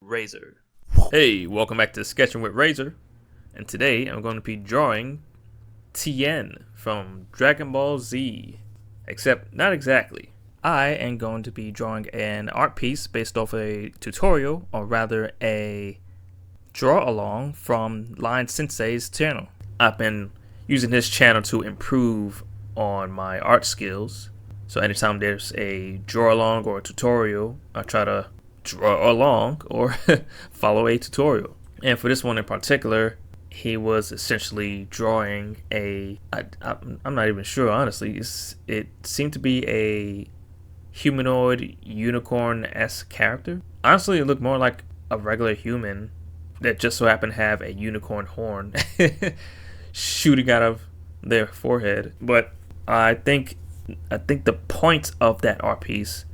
Rayzr. Hey, welcome back to Sketchin with Rayzr, and today I'm going to be drawing Tien from Dragon Ball Z, except not exactly. I am going to be drawing an art piece based off a tutorial, or rather a draw along from Line Sensei's channel. I've been using his channel to improve on my art skills, so anytime there's a draw along or a tutorial, I try to draw along or follow a tutorial. And for this one in particular, he was essentially drawing I'm not even sure, honestly. It seemed to be a humanoid unicorn-esque character. Honestly, it looked more like a regular human that just so happened to have a unicorn horn shooting out of their forehead. But I think the point of that art piece,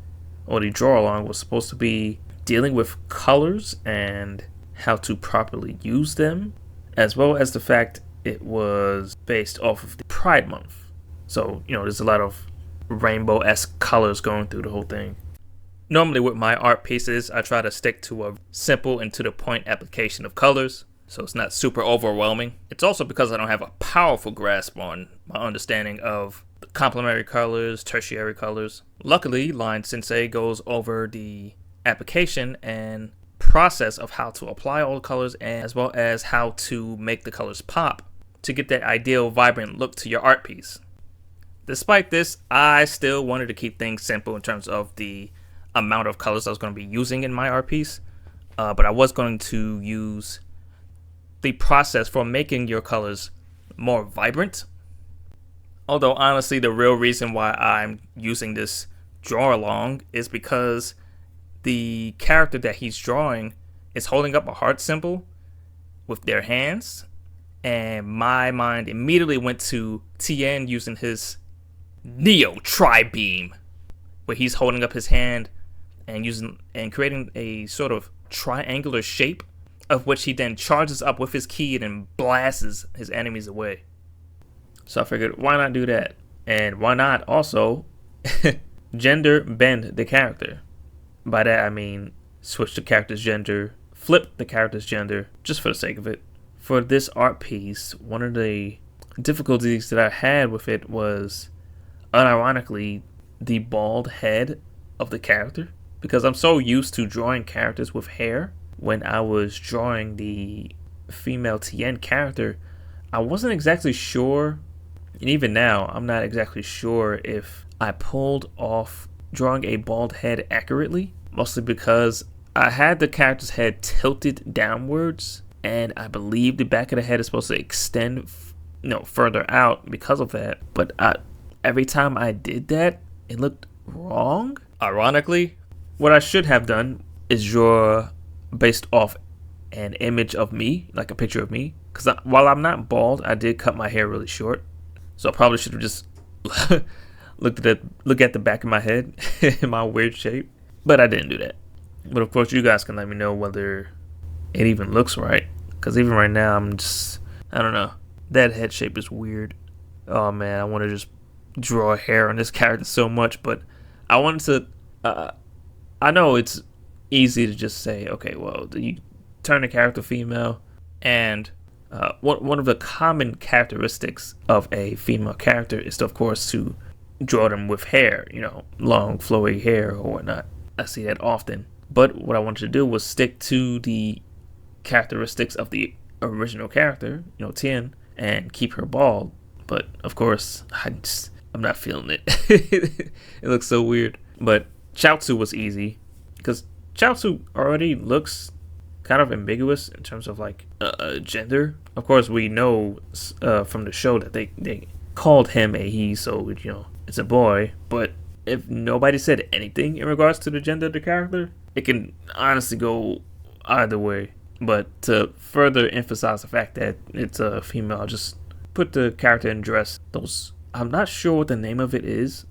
or the draw along, was supposed to be dealing with colors and how to properly use them, as well as the fact it was based off of the Pride Month. So, there's a lot of rainbow-esque colors going through the whole thing. Normally with my art pieces, I try to stick to a simple and to the point application of colors, so it's not super overwhelming. It's also because I don't have a powerful grasp on my understanding of complementary colors, tertiary colors. Luckily, Line Sensei goes over the application and process of how to apply all the colors, and as well as how to make the colors pop to get that ideal vibrant look to your art piece. Despite this, I still wanted to keep things simple in terms of the amount of colors I was going to be using in my art piece, but I was going to use the process for making your colors more vibrant. Although honestly, the real reason why I'm using this draw along is because the character that he's drawing is holding up a heart symbol with their hands, and my mind immediately went to Tien using his Neo Tri-Beam, where he's holding up his hand and creating a sort of triangular shape, of which he then charges up with his ki and blasts his enemies away. So I figured, why not do that? And why not also gender bend the character? By that I mean switch the character's gender, flip the character's gender, just for the sake of it. For this art piece, one of the difficulties that I had with it was, unironically, the bald head of the character. Because I'm so used to drawing characters with hair, when I was drawing the female Tien character, I wasn't exactly sure, and even now, I'm not exactly sure if I pulled off drawing a bald head accurately, mostly because I had the character's head tilted downwards, and I believe the back of the head is supposed to extend further out because of that. But every time I did that, it looked wrong. Ironically, what I should have done is draw based off an image of me, like a picture of me, because while I'm not bald, I did cut my hair really short, so I probably should have just look at the back of my head in my weird shape, but I didn't do that. But of course, you guys can let me know whether it even looks right, because even right now, I don't know, that head shape is weird. Oh man, I want to just draw hair on this character so much, but I wanted to, I know it's easy to just say, okay, well, you turn the character female, and one of the common characteristics of a female character is to, of course, to draw them with hair, long flowy hair or whatnot. I see that often. But what I wanted to do was stick to the characteristics of the original character, Tien, and keep her bald. But of course, I'm not feeling it. It looks so weird. But Chaozu was easy, because Chaozu already looks kind of ambiguous in terms of like gender. Of course, we know from the show that they called him a he, so it's a boy. But if nobody said anything in regards to the gender of the character, it can honestly go either way. But to further emphasize the fact that it's a female, I'll just put the character in dress. I'm not sure what the name of it is,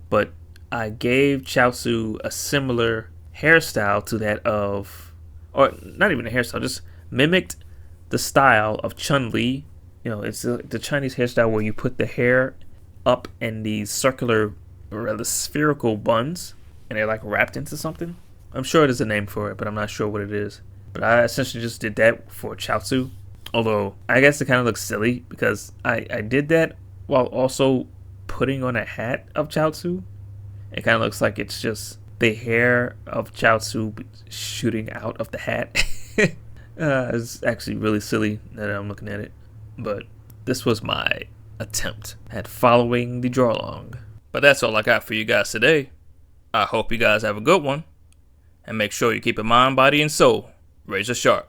but I gave Chaozu a similar hairstyle to that of, or not even a hairstyle, just mimicked the style of Chun-Li. It's the Chinese hairstyle where you put the hair up in these circular or rather spherical buns, and they're like wrapped into something. I'm sure there's a name for it, but I'm not sure what it is. But I essentially just did that for Chaozu. Although, I guess it kind of looks silly because I did that while also putting on a hat of Chaozu. It kind of looks like it's just the hair of Chaozu shooting out of the hat. It's actually really silly now that I'm looking at it. But this was my attempt at following the draw along. But that's all I got for you guys today. I hope you guys have a good one. And make sure you keep your mind, body, and soul razor sharp.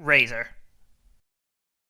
Rayzr.